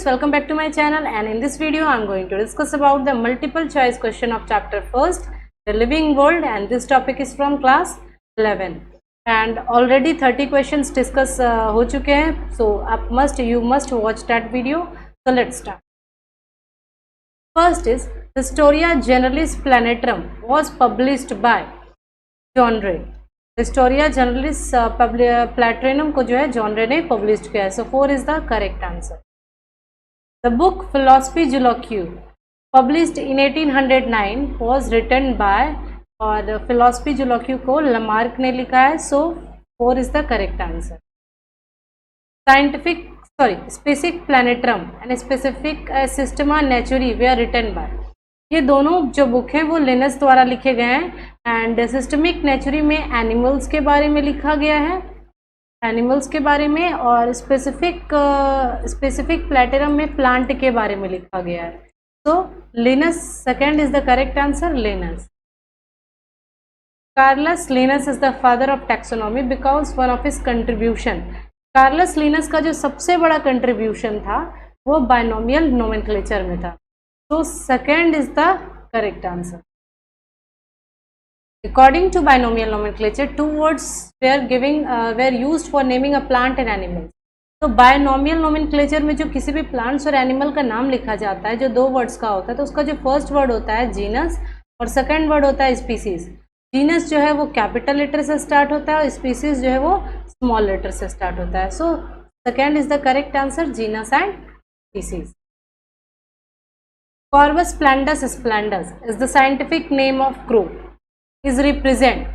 Welcome back to my channel, and in this video I am going to discuss about the multiple choice question of chapter first, the living world, and this topic is from class 11 and already 30 questions discuss हो चुके हैं. So you must watch that video. So let's start. First is Historia Generalis Planetarum was published by John Ray. Historia Generalis Planetarum को जो है John रे ने publish किया है. So 4 is the correct answer. The book Philosophy Joloquiu, published in 1809, was written by और Philosophy Joloquiu को Lamarck ने लिखा है. So 4 is the correct answer. Specific Planetarum and Specific Systema Naturae were written by. ये दोनों जो book हैं वो लिनस द्वारा लिखे गए हैं. एंड सिस्टमिक नेचुरी में एनिमल्स के बारे में लिखा गया है, एनिमल्स के बारे में, और स्पेसिफिक प्लेटेरम में प्लांट के बारे में लिखा गया है. So Linnaeus second is the correct answer. Linnaeus. Carolus Linnaeus is the father of taxonomy because one of his contribution. Carolus Linnaeus का जो सबसे बड़ा कंट्रीब्यूशन था वो बाइनोमियल नोमेनक्लेचर में था. So second is the correct answer. According to binomial nomenclature, 2 words were used for naming a plant and animal. तो binomial nomenclature में जो किसी भी plants और animal का नाम लिखा जाता है जो 2 words का होता है, तो उसका जो first word होता है genus और second word होता है species. genus जो है वो capital letter से start होता है और species जो है वो small letter से start होता है. So second is the correct answer, genus and species. Corvus Plantus splendus is the scientific name of crow. Is represent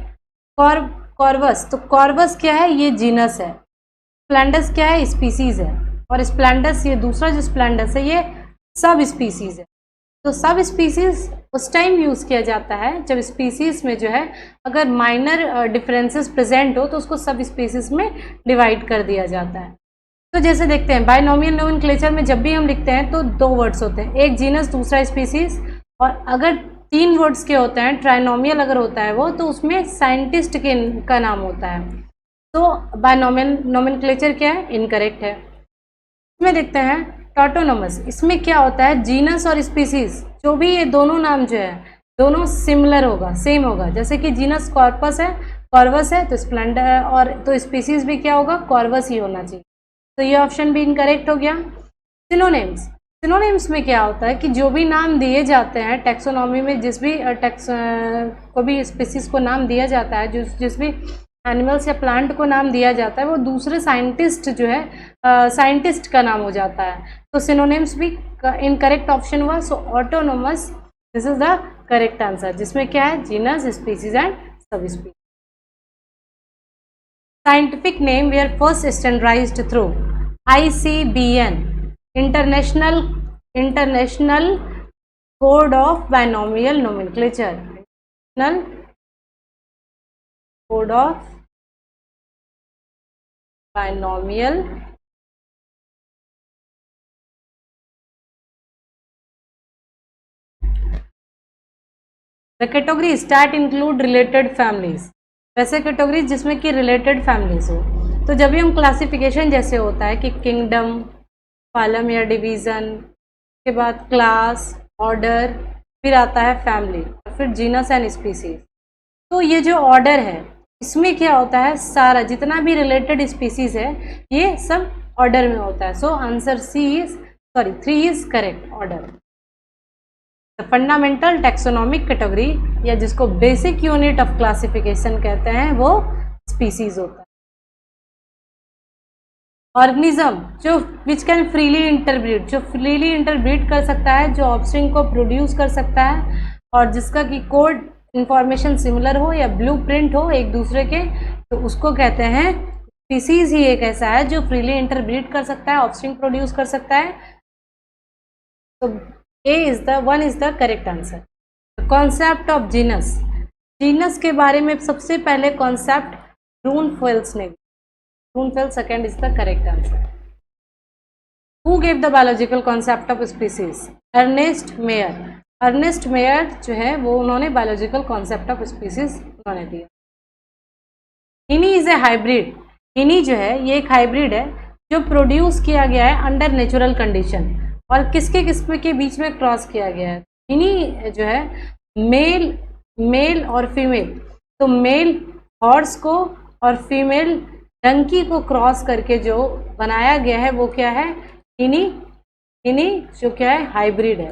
Corvus. तो कॉर्वस क्या है? ये जीनस है. स्प्लेंडस क्या है? स्पीसीज है. और स्प्लेंडस ये दूसरा जो स्प्लेंडस है ये सब स्पीसीज है. तो सब स्पीसीज उस टाइम यूज किया जाता है जब स्पीसीज में जो है अगर माइनर डिफरेंसेस प्रेजेंट हो तो उसको सब स्पीसीज में डिवाइड कर दिया जाता है. तो जैसे देखते हैं बाइनोमियल नोमेनक्लेचर में जब भी हम लिखते हैं तो 2 वर्ड्स होते हैं, एक जीनस दूसरा स्पीसीज, और अगर 3 वर्ड्स के होते हैं, ट्राइनोमियल अगर होता है वो, तो उसमें साइंटिस्ट का नाम होता है. तो बाइनोमियल नोमेनक्लेचर क्या है? इनकरेक्ट है. इसमें देखते हैं टॉटोनोमस. इसमें क्या होता है? जीनस और स्पीसीज जो भी ये दोनों नाम जो है दोनों सिमिलर होगा, सेम होगा. जैसे कि जीनस कॉर्पस है, कॉर्वस है, तो स्प्लेंडर, और तो स्पीसीज भी क्या होगा? कॉर्वस ही होना चाहिए. तो ये ऑप्शन भी इनकरेक्ट हो गया. सिनोनिम्स. सिनोनिम्स में क्या होता है कि जो भी नाम दिए जाते हैं टैक्सोनॉमी में, जिस भी को भी स्पीसीज को नाम दिया जाता है, जिस भी एनिमल्स या प्लांट को नाम दिया जाता है, वो दूसरे साइंटिस्ट जो है साइंटिस्ट का नाम हो जाता है. तो सिनोनिम्स भी इनकरेक्ट ऑप्शन हुआ. So autonomous this is the correct answer, जिसमें क्या है? Genus, species and subspecies. Scientific name they are first standardized through ICBN, International Code of Binomial Nomenclature. International Code of Binomial The category stat include related families. वैसे categories जिसमें कि related families हो. तो जब भी हम classification जैसे होता है कि किंगडम, फालम या डिवीज़न, के बाद क्लास, ऑर्डर, फिर आता है फैमिली, और फिर जीनस एंड स्पीसीज. तो ये जो ऑर्डर है इसमें क्या होता है? सारा जितना भी रिलेटेड स्पीसीज है ये सब ऑर्डर में होता है. So answer 3 is correct. Order. The fundamental taxonomic category या जिसको बेसिक यूनिट ऑफ क्लासिफिकेशन कहते हैं वो स्पीसीज होता है. ऑर्गेनिज्म जो विच कैन फ्रीली इंटरब्रीड, जो फ्रीली इंटरब्रीड कर सकता है, जो ऑफस्प्रिंग को प्रोड्यूस कर सकता है, और जिसका कि कोड इंफॉर्मेशन सिमिलर हो या ब्लूप्रिंट हो एक दूसरे के, तो उसको कहते हैं स्पीसीज. ही एक ऐसा है जो फ्रीली इंटरब्रीड कर सकता है, ऑफस्प्रिंग प्रोड्यूस कर सकता है. तो one is the correct answer. Concept of genus. Genus के बारे में सबसे पहले कॉन्सेप्ट रूनफेल्ड्स ने. रूनफेल्ड second is the correct answer. Who gave the biological concept of species? Ernst Mayr. Ernst Mayr जो है वो उन्होंने बायोलॉजिकल कॉन्सेप्ट ऑफ स्पीसीज उन्होंने दिया. हिनी इज ए हाइब्रिड। हिनी जो है ये एक हाइब्रिड है जो प्रोड्यूस किया गया है अंडर नेचुरल कंडीशन, और किसके किसके के बीच में क्रॉस किया गया है। हिनी जो है मेल और फीमेल, तो मेल हॉर्स को और फीमेल डंकी को क्रॉस करके जो बनाया गया है वो क्या है, हिनी जो क्या है, हाइब्रिड है।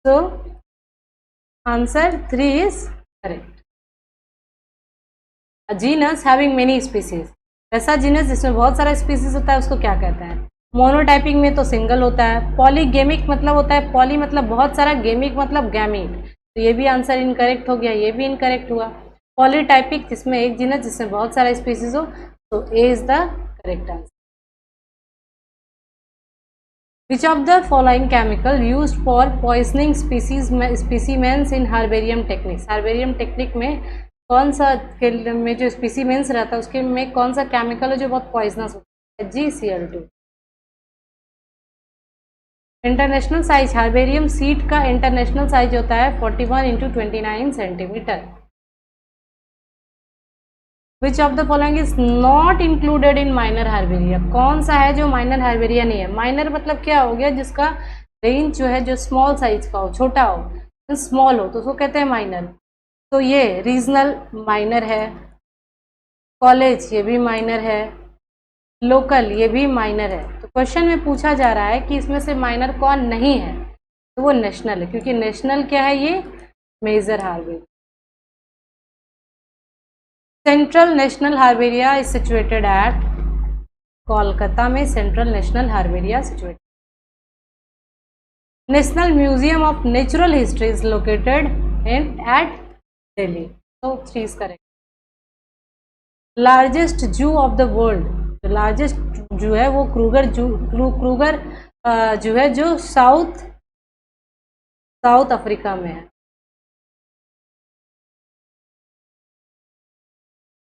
So answer 3 is correct. Genus having many species, ऐसा जीनस जिसमें बहुत सारा स्पीसीज होता है उसको क्या कहते हैं। मोनोटाइपिंग में तो सिंगल होता है। पॉलीगेमिक मतलब होता है, पॉली मतलब बहुत सारा, गेमिक मतलब गैमीट, तो ये भी आंसर इनकरेक्ट हो गया, ये भी इनकरेक्ट हुआ। पॉलीटाइपिक जिसमें एक जीनस जिसमें बहुत सारा स्पीसीज हो, तो A is the correct answer. Which of the following chemical used for poisoning specimens in herbarium techniques? herbarium technique में कौन सा में जो स्पीसीमेंस रहता है उसके में कौन सा केमिकल है जो बहुत पॉइजनस होता है? GCl2। International size, herbarium seat का इंटरनेशनल साइज होता है 41 × 29 centimetre. Which of the following is not included in minor herbaria? कौन सा है जो माइनर हार्बेरिया नहीं है? माइनर मतलब क्या हो गया, जिसका रेंज जो है जो स्मॉल साइज का हो, छोटा हो, स्मॉल हो, तो उसको कहते हैं माइनर। तो ये रीजनल माइनर है, कॉलेज ये भी माइनर है, लोकल ये भी माइनर है। तो क्वेश्चन में पूछा जा रहा है कि इसमें से माइनर कौन नहीं है, तो वो नेशनल है, क्योंकि नेशनल क्या है, ये major herbaria. Central national herbaria is situated at, Kolkata में central national herbaria situated. National museum of natural history is located at Delhi, तो 3 is correct. Largest zoo of the world, largest zoo है वो Kruger जो है जो साउथ अफ्रीका में है।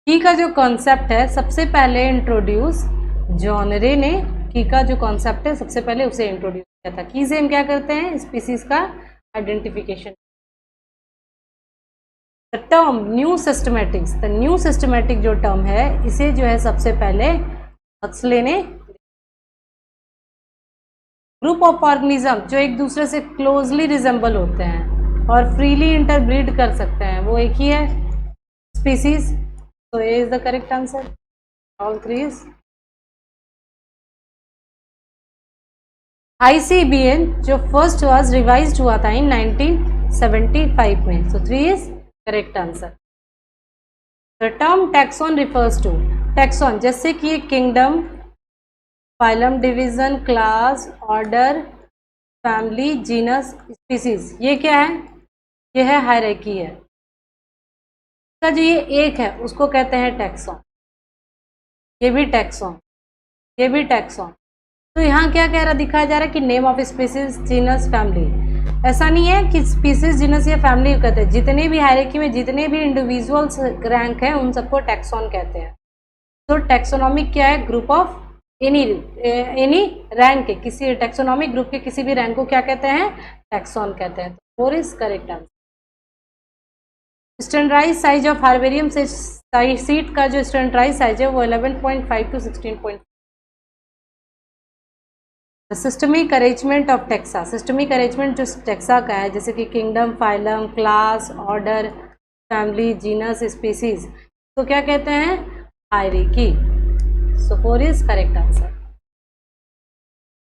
की का जो कॉन्सेप्ट है सबसे पहले इंट्रोड्यूस जॉन रे ने, की का जो कॉन्सेप्ट है सबसे पहले उसे इंट्रोड्यूस किया था। की से हम क्या करते हैं, स्पीसीज का identification. The term new systematics, the new systematic जो टर्म है इसे जो है सबसे पहले हक्सले ने। ग्रुप ऑफ ऑर्गेनिज्म जो एक दूसरे से क्लोजली रिजेंबल होते हैं और फ्रीली इंटरब्रीड कर सकते हैं, वो एक ही है स्पीसीज, तो A is the correct answer. All 3 is. ICBN जो फर्स्ट वाज रिवाइज्ड हुआ था इन 1975 में, so 3 is correct answer. The term taxon refers to, taxon जैसे कि kingdom, phylum, division, class, order, family, genus, species, ये क्या है, ये है हायरार्की है। का जो ये एक है उसको कहते हैं टैक्सॉन, ये भी टैक्सॉन, ये भी टैक्सॉन। तो यहाँ क्या कह रहा दिखाया जा रहा है कि name of species, genus, family. ऐसा नहीं है कि स्पीसीज, जीनस या फैमिली कहते हैं, जितने भी हायरार्की में जितने भी इंडिविजुअल्स रैंक हैं उन सबको टैक्सॉन कहते हैं। तो टैक्सोनॉमिक क्या है, ग्रुप ऑफ एनी रैंक के, किसी टैक्सोनॉमिक ग्रुप के किसी भी रैंक को क्या कहते हैं, टैक्सॉन कहते हैं। तो 4 is correct answer. Standardize size of herbarium से सीट का जो स्टैंडर्डाइज साइज है वो 11.5 to 16. Systemic arrangement of taxa, systemic arrangement जो टेक्सा का है, जैसे कि kingdom, phylum, class, order, family, genus, species, तो क्या कहते हैं, hierarchy. So 4 is correct answer.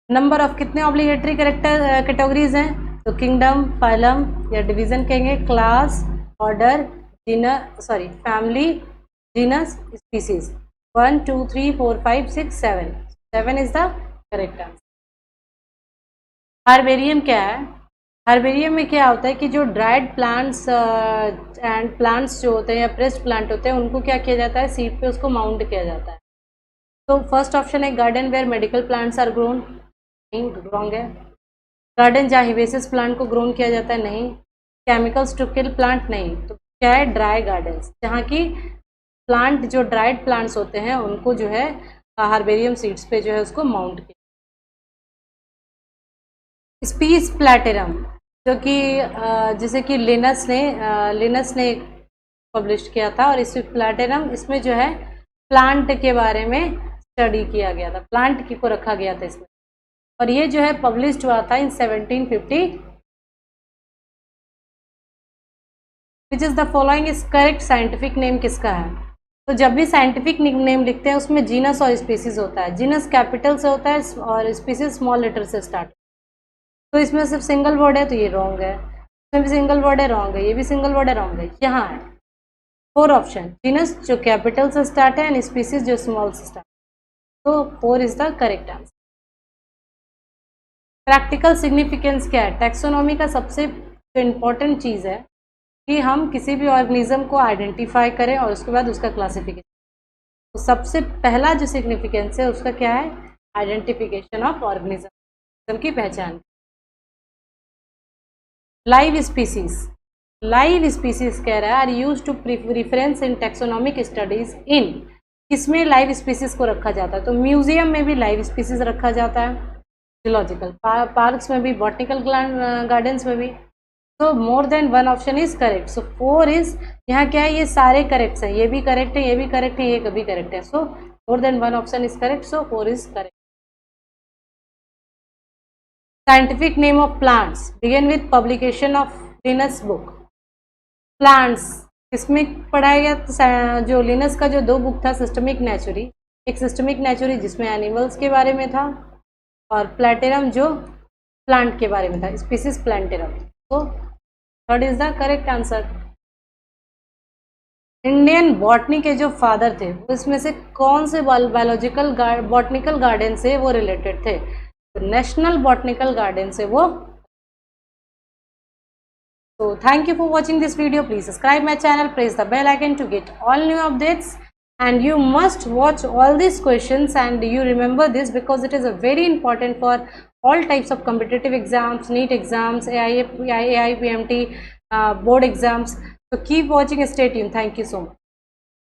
Number of कितने ऑब्लिगेटरी कैटेगरीज हैं, तो किंगडम, फाइलम या डिवीजन कहेंगे, class, order, family, genus, species. 1 2 3 4 5 6 7, 7 is the correct answer. Herbarium क्या है, हार्बेरियम में क्या होता है कि जो ड्राइड प्लांट्स एंड प्लांट्स जो होते हैं या प्रेस्ड प्लांट होते हैं उनको क्या किया जाता है, सीड पे उसको माउंट किया जाता है। तो फर्स्ट ऑप्शन है garden where medical plants are grown, नहीं, रॉन्ग है। गार्डन जहाँ हिबेसिस प्लांट को ग्रोन किया जाता है, नहीं। केमिकल्स टू किल प्लांट, नहीं। तो क्या है, ड्राई गार्डन्स, जहाँ की प्लांट जो ड्राइड प्लांट्स होते हैं उनको जो है हार्बेरियम सीड्स पे जो है उसको माउंट किया। स्पीस प्लैटिनम जो कि जैसे कि लिनस ने पब्लिश किया था, और इस प्लैटिनम इसमें जो है प्लांट के बारे में स्टडी किया गया था, प्लांट को रखा गया था इसमें, और ये जो है पब्लिश्ड हुआ था इन 1750। Which is the following is correct scientific name किसका है? तो जब भी साइंटिफिक नेम लिखते हैं उसमें जीनस और स्पीसीज होता है, जीनस कैपिटल से होता है और स्पीसीज स्मॉल लेटर से स्टार्ट। तो इसमें सिर्फ सिंगल वर्ड है तो ये रॉन्ग है, इसमें भी सिंगल वर्ड है रॉन्ग है, ये भी सिंगल वर्ड है रॉन्ग है। यहाँ है 4 ऑप्शन, जीनस जो कैपिटल से स्टार्ट है एंड स्पीसीज जो स्मॉल से स्टार्ट, तो 4 is the correct answer. Practical significance क्या है? टैक्सोनॉमी का सबसे जो इम्पोर्टेंट चीज़ है कि हम किसी भी ऑर्गेनिज्म को आइडेंटिफाई करें और उसके बाद उसका क्लासिफिकेशन। तो सबसे पहला जो सिग्निफिकेंस है उसका क्या है? आइडेंटिफिकेशन ऑफ ऑर्गेनिज्म की पहचान। लाइव स्पीसीज, लाइव स्पीसीज कह रहा है are used to reference in taxonomic studies in, किसमें लाइव स्पीसीज को रखा जाता है? तो म्यूजियम में भी लाइव स्पीसीज रखा जाता है, जूलॉजिकल पार्क्स में भी, बॉटनिकल गार्डन्स में भी। तो मोर than one option is correct, so 4 is, यहाँ क्या है, ये सारे करेक्ट हैं, ये भी करेक्ट है, ये भी करेक्ट है, ये कभी करेक्ट है, so more than one option is correct, so 4 is correct. Scientific name of plants begin with publication of Linnaeus book. Plants किसमें पढ़ाया गया? तो जो लिनस का जो 2 बुक था, सिस्टमिक नेचुरी, एक सिस्टमिक नेचुरी जिसमें एनिमल्स के बारे में था, और प्लैटेरम जो प्लांट के बारे में था, स्पीसीज प्लैंटेरम। तो 3rd is the correct answer. Indian botany के जो फादर थे उसमें से कौन से बायोलॉजिकल बॉटनिकल गार्डन से वो रिलेटेड थे? तो नेशनल बॉटनिकल गार्डन से वो। So thank you for watching this video. Please subscribe my channel, press the bell icon to get all new updates, and you must watch all these questions and you remember this because it is a very important for all types of competitive exams, NEET exams, AIPMT, board exams. So keep watching, stay tuned. Thank you so much.